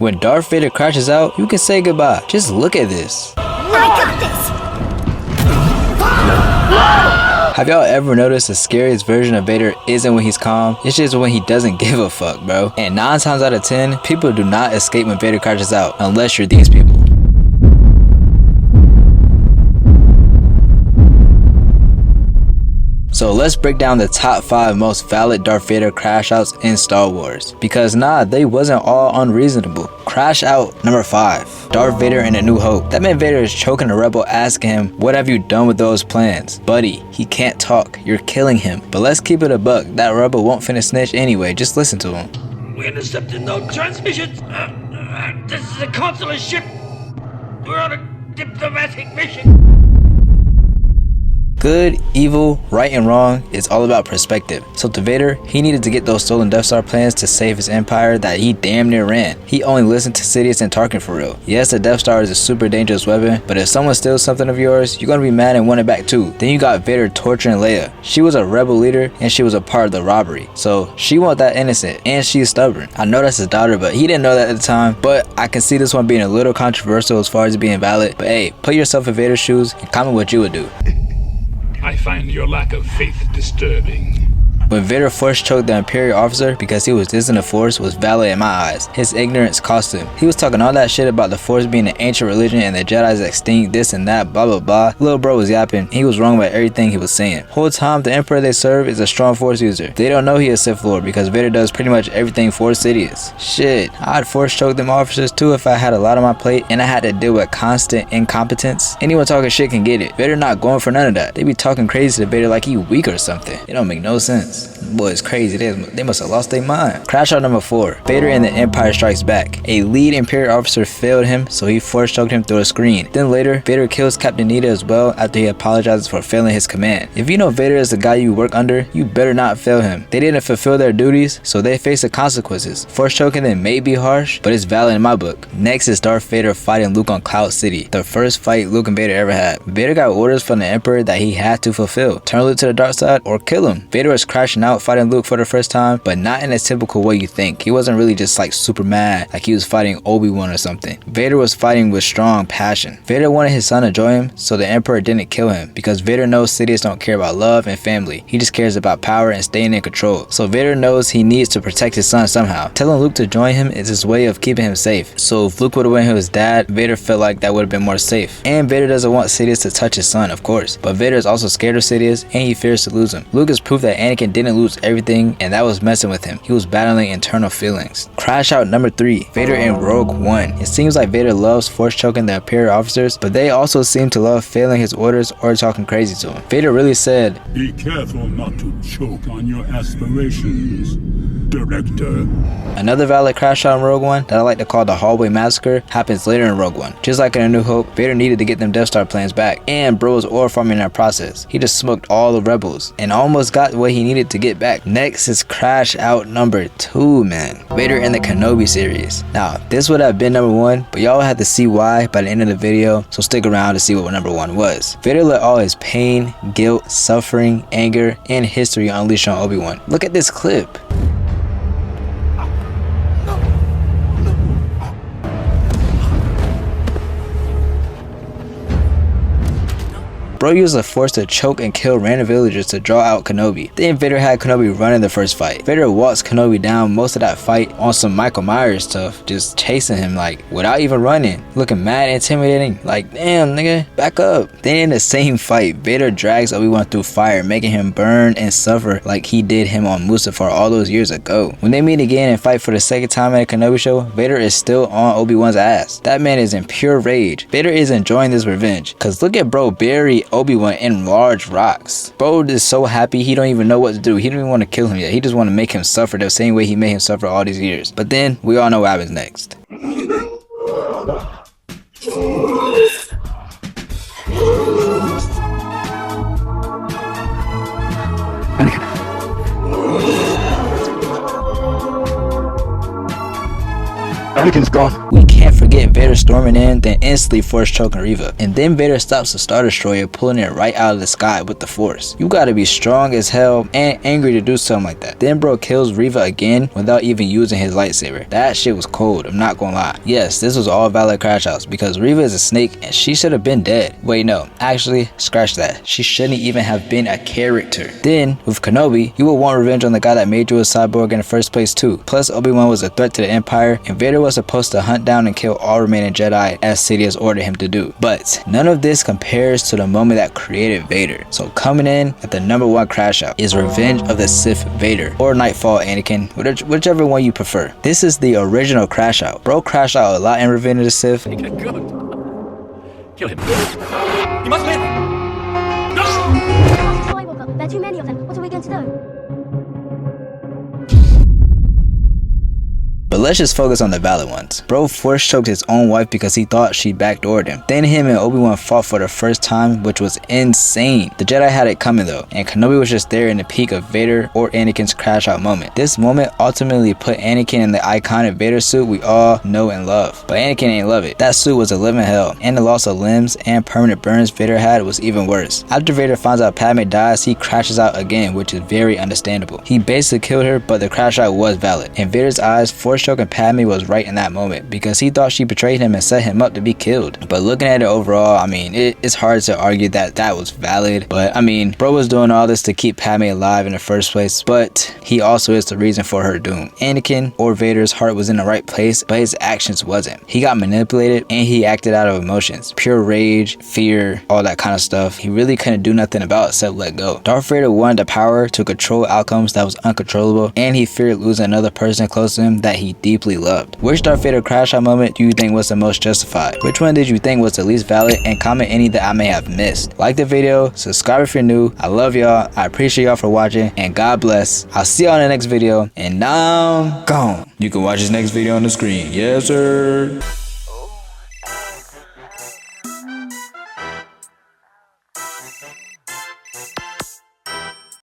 When Darth Vader crashes out, you can say goodbye. Just look at this. I got this! Have y'all ever noticed the scariest version of Vader isn't when he's calm? It's just when he doesn't give a fuck, bro. And 9 times out of 10, people do not escape when Vader crashes out, unless you're these people. So let's break down the top 5 most valid Darth Vader crash outs in Star Wars. Because nah, they wasn't all unreasonable. Crash out number 5. Darth Vader in A New Hope. That man Vader is choking a rebel, asking him, what have you done with those plans? Buddy, he can't talk. You're killing him. But let's keep it a buck. That rebel won't finna snitch anyway. Just listen to him. We intercepted no transmissions. This is a consular ship. We're on a diplomatic mission. Good, evil, right and wrong, it's all about perspective. So to Vader, he needed to get those stolen Death Star plans to save his empire that he damn near ran. He only listened to Sidious and Tarkin for real. Yes, the Death Star is a super dangerous weapon, but if someone steals something of yours, you're gonna be mad and want it back too. Then you got Vader torturing Leia. She was a rebel leader and she was a part of the robbery. So she want that innocent and she's stubborn. I know that's his daughter, but he didn't know that at the time. But I can see this one being a little controversial as far as being valid. But hey, put yourself in Vader's shoes and comment what you would do. I find your lack of faith disturbing. When Vader force choked the Imperial officer because he was dissing the Force was valid in my eyes. His ignorance cost him. He was talking all that shit about the Force being an ancient religion and the Jedi's extinct, this and that, blah blah blah. Little bro was yapping. He was wrong about everything he was saying. Whole time the Emperor they serve is a strong Force user. They don't know he is Sith Lord because Vader does pretty much everything Force Sidious. Shit, I'd force choke them officers too if I had a lot on my plate and I had to deal with constant incompetence. Anyone talking shit can get it. Vader not going for none of that. They be talking crazy to Vader like he weak or something. It don't make no sense. Boy, it's crazy. They must have lost their mind. Crash out number 4. Vader and the Empire Strikes Back. A lead Imperial officer failed him, so he force choked him through a screen. Then later, Vader kills Captain Needa as well after he apologizes for failing his command. If you know Vader is the guy you work under, you better not fail him. They didn't fulfill their duties, so they face the consequences. Force choking them may be harsh, but it's valid in my book. Next is Darth Vader fighting Luke on Cloud City. The first fight Luke and Vader ever had. Vader got orders from the Emperor that he had to fulfill. Turn Luke to the dark side or kill him. Vader was crashing out fighting Luke for the first time, but not in a typical way you think. He wasn't really just like super mad like he was fighting Obi-Wan or something. Vader was fighting with strong passion. Vader wanted his son to join him, so the Emperor didn't kill him because Vader knows Sidious don't care about love and family. He just cares about power and staying in control. So Vader knows he needs to protect his son somehow. Telling Luke to join him is his way of keeping him safe. So if Luke would have went with his dad, Vader felt like that would have been more safe. And Vader doesn't want Sidious to touch his son, of course. But Vader is also scared of Sidious and he fears to lose him. Luke is proof that Anakin didn't lose everything and that was messing with him. He was battling internal feelings. Crash out number 3. Vader in Rogue One. It seems like Vader loves force choking the Imperial officers, but they also seem to love failing his orders or talking crazy to him. Vader really said, Be careful not to choke on your aspirations, Director. Another valid crash out in Rogue One that I like to call the Hallway Massacre happens later in Rogue One. Just like in A New Hope, Vader needed to get them Death Star plans back, and bro was ore farming in that process. He just smoked all the rebels and almost got what he needed to get back. Next is crash out number 2, man. Vader in the Kenobi series. Now, this would have been number 1, but y'all had to see why by the end of the video, so stick around to see what number 1 was. Vader let all his pain, guilt, suffering, anger, and history unleash on Obi-Wan. Look at this clip. Bro used the Force to choke and kill random villagers to draw out Kenobi. Then Vader had Kenobi run in the first fight. Vader walks Kenobi down most of that fight on some Michael Myers stuff, just chasing him like without even running, looking mad intimidating, like damn nigga, back up. Then in the same fight, Vader drags Obi-Wan through fire, making him burn and suffer like he did him on Mustafar all those years ago. When they meet again and fight for the second time at a Kenobi show, Vader is still on Obi-Wan's ass. That man is in pure rage. Vader is enjoying this revenge, cause look at bro bury Obi-Wan in large rocks. Bro is so happy he don't even know what to do. He don't even want to kill him yet. He just want to make him suffer the same way he made him suffer all these years. But then we all know what happens next. Anakin's gone. We can't forget Vader storming in, then instantly force choking Reva. And then Vader stops the Star Destroyer, pulling it right out of the sky with the Force. You gotta be strong as hell and angry to do something like that. Then bro kills Reva again without even using his lightsaber. That shit was cold, I'm not gonna lie. Yes, this was all valid Crashouts because Reva is a snake and she should have been dead. Wait, no, actually, scratch that. She shouldn't even have been a character. Then, with Kenobi, you would want revenge on the guy that made you a cyborg in the first place too. Plus, Obi-Wan was a threat to the Empire, and Vader was supposed to hunt down and kill all remaining Jedi as Sidious ordered him to do. But, none of this compares to the moment that created Vader. So coming in at the #1 Crashout is Revenge of the Sith Vader, or Nightfall Anakin, whichever one you prefer. This is the original Crashout. Bro crashed out a lot in Revenge of the Sith. Good. Kill him. He must live! There are too many of them. What are we going to do? But let's just focus on the valid ones. Bro force choked his own wife because he thought she backdoored him. Then him and Obi-Wan fought for the first time, which was insane. The Jedi had it coming though, and Kenobi was just there in the peak of Vader or Anakin's crash out moment. This moment ultimately put Anakin in the iconic Vader suit we all know and love. But Anakin ain't love it. That suit was a living hell, and the loss of limbs and permanent burns Vader had was even worse. After Vader finds out Padme dies, he crashes out again, which is very understandable. He basically killed her, but the crash out was valid. In Vader's eyes, force choking Padme was right in that moment because he thought she betrayed him and set him up to be killed. But looking at it overall, I mean, it's hard to argue that that was valid. But I mean, bro was doing all this to keep Padme alive in the first place, but he also is the reason for her doom. Anakin or Vader's heart was in the right place, but his actions wasn't. He got manipulated and he acted out of emotions, pure rage, fear, all that kind of stuff. He really couldn't do nothing about it except let go. Darth Vader wanted the power to control outcomes that was uncontrollable, and he feared losing another person close to him that he deeply loved. Which Darth Vader crash out moment do you think was the most justified? Which one did you think was the least valid? And comment any that I may have missed. Like the video, subscribe if you're new. I love y'all. I appreciate y'all for watching, and God bless. I'll see y'all in the next video, and now I'm gone. You can watch this next video on the screen. Yes, sir.